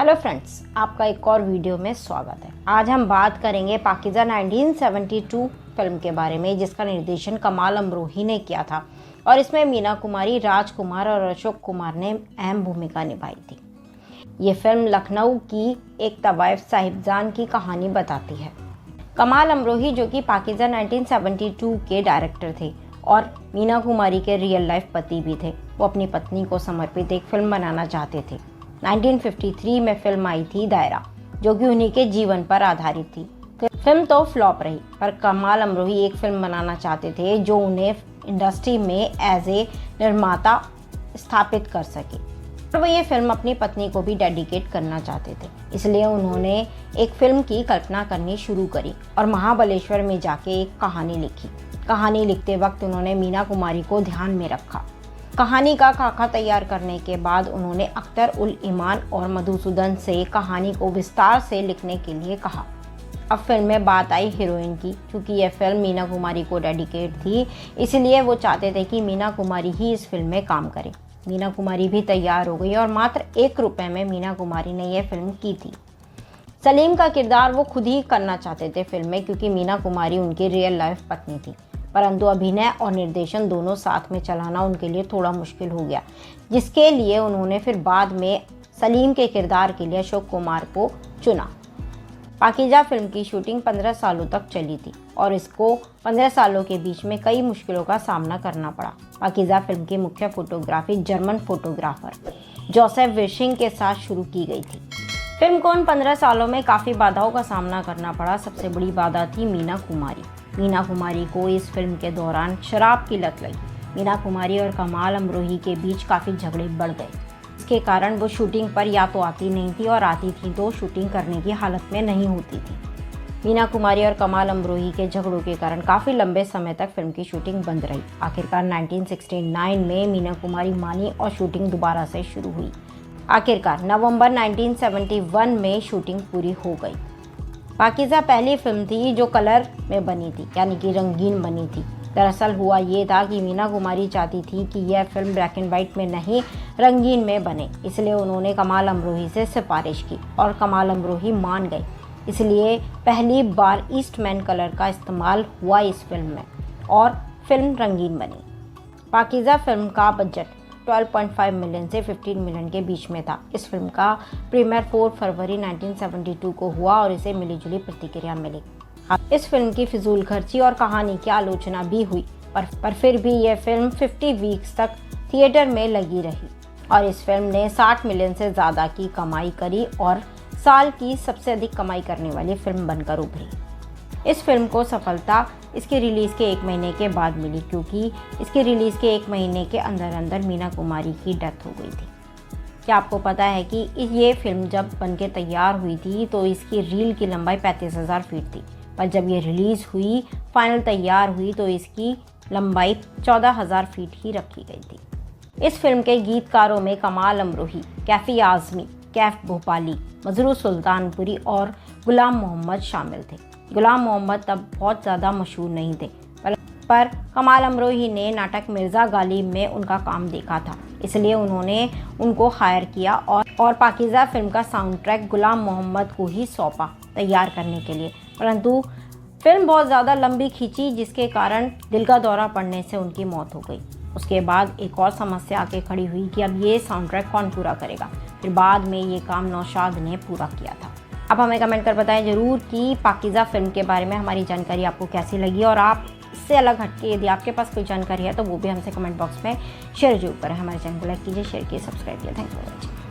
Hello friends, आपका एक और वीडियो में स्वागत है। आज हम बात करेंगे पाकीज़ा 1972 फिल्म के बारे में, जिसका निर्देशन कमाल अमरोही ने किया था और इसमें मीना कुमारी, राजकुमार और अशोक कुमार ने अहम भूमिका निभाई थी। ये फिल्म लखनऊ की एक तवाइफ साहिबजान की कहानी बताती है। कमाल अमरोही, जो कि पाकीज़ा 1972 के डायरेक्टर थे और मीना कुमारी के रियल लाइफ पति भी थे, वो अपनी पत्नी को समर्पित एक फिल्म बनाना चाहते थे। 1953 में फिल्म आई थी दायरा, जो कि उन्हीं के जीवन पर आधारित थी। फिल्म तो फ्लॉप रही, पर कमाल अमरोही एक फिल्म बनाना चाहते थे जो उन्हें इंडस्ट्री में एज ए निर्माता स्थापित कर सके, और वो ये फिल्म अपनी पत्नी को भी डेडिकेट करना चाहते थे। इसलिए उन्होंने एक फिल्म की कल्पना करनी शुरू करी और महाबलेश्वर में जाके एक कहानी लिखी। कहानी लिखते वक्त उन्होंने मीना कुमारी को ध्यान में रखा। कहानी का खाका तैयार करने के बाद उन्होंने अख्तर उल ईमान और मधुसूदन से कहानी को विस्तार से लिखने के लिए कहा। अब फिल्म में बात आई हीरोइन की। क्योंकि यह फिल्म मीना कुमारी को डेडिकेट थी, इसलिए वो चाहते थे कि मीना कुमारी ही इस फिल्म में काम करे। मीना कुमारी भी तैयार हो गई और मात्र ₹1 में मीना कुमारी ने यह फिल्म की थी। सलीम का किरदार वो खुद ही करना चाहते थे फिल्म में, क्योंकि मीना कुमारी उनकी रियल लाइफ पत्नी थी। परंतु अभिनय और निर्देशन दोनों साथ में चलाना उनके लिए थोड़ा मुश्किल हो गया, जिसके लिए उन्होंने फिर बाद में सलीम के किरदार के लिए अशोक कुमार को चुना। पाकीज़ा फिल्म की शूटिंग 15 सालों तक चली थी और इसको 15 सालों के बीच में कई मुश्किलों का सामना करना पड़ा। पाकीज़ा फिल्म की मुख्य photography German photographer Joseph wishing के साथ शुरू की गई थी। फिल्म को उन 15 सालों में काफ़ी बाधाओं का सामना करना पड़ा। सबसे बड़ी बाधा थी मीना कुमारी। मीना कुमारी को इस फिल्म के दौरान शराब की लत लगी। मीना कुमारी और कमाल अमरोही के बीच काफ़ी झगड़े बढ़ गए। इसके कारण वो शूटिंग पर या तो आती नहीं थी और आती थी तो शूटिंग करने की हालत में नहीं होती थी। मीना कुमारी और कमाल अमरोही के झगड़ों के कारण काफ़ी लंबे समय तक फिल्म की शूटिंग बंद रही। आखिरकार 1969 में मीना कुमारी मानी और शूटिंग दोबारा से शुरू हुई। आखिरकार नवंबर 1971 में शूटिंग पूरी हो गई। पाकीज़ा पहली फिल्म थी जो कलर में बनी थी, यानी कि रंगीन बनी थी। दरअसल हुआ ये था कि मीना कुमारी चाहती थी कि यह फिल्म ब्लैक एंड वाइट में नहीं, रंगीन में बने। इसलिए उन्होंने कमाल अमरोही से सिफारिश की और कमाल अमरोही मान गए। इसलिए पहली बार ईस्टमैन कलर का इस्तेमाल हुआ इस फिल्म में और फिल्म रंगीन बनी। पाकीज़ा फिल्म का बजट 12.5 मिलियन से 15 मिलियन के बीच में था। इस फिल्म का प्रीमियर 4 फरवरी 1972 को हुआ और इसे मिलीजुली प्रतिक्रिया मिली। इस फिल्म की फिजूल खर्ची और कहानी की आलोचना भी हुई, पर फिर भी यह फिल्म 50 वीक्स तक थिएटर में लगी रही और इस फिल्म ने 60 मिलियन से ज़्यादा की कमाई करी और साल की सबसे अधिक कमाई करने वाली फिल्म बनकर उभरी। इस फिल्म को सफलता इसके रिलीज़ के 1 महीने के बाद मिली, क्योंकि इसके रिलीज़ के 1 महीने के अंदर अंदर मीना कुमारी की डेथ हो गई थी। क्या आपको पता है कि ये फिल्म जब बनके तैयार हुई थी तो इसकी रील की लंबाई 35,000 फीट थी, पर जब ये रिलीज़ हुई, फाइनल तैयार हुई तो इसकी लंबाई 14,000 फीट ही रखी गई थी। इस फिल्म के गीतकारों में कमाल अमरोही, कैफ़ी आज़मी, कैफ भोपाली, मजरू सुल्तानपुरी और गुलाम मोहम्मद शामिल थे। गुलाम मोहम्मद तब बहुत ज़्यादा मशहूर नहीं थे, पर कमाल अमरोही ने नाटक मिर्ज़ा गालिब में उनका काम देखा था, इसलिए उन्होंने उनको हायर किया और पाकीज़ा फिल्म का साउंड ट्रैक गुलाम मोहम्मद को ही सौंपा तैयार करने के लिए। परंतु फिल्म बहुत ज़्यादा लंबी खींची, जिसके कारण दिल का दौरा पड़ने से उनकी मौत हो गई। उसके बाद एक और समस्या आके खड़ी हुई कि अब ये साउंड ट्रैक कौन पूरा करेगा। फिर बाद में ये काम नौशाद ने पूरा किया था। आप हमें कमेंट कर बताएं ज़रूर कि पाकीज़ा फिल्म के बारे में हमारी जानकारी आपको कैसी लगी, और आप इससे अलग हटके यदि आपके पास कोई जानकारी है तो वो भी हमसे कमेंट बॉक्स में शेयर जरूर करें। हमारे चैनल को लाइक कीजिए, शेयर कीजिए, सब्सक्राइब कीजिए। Thanks for watching.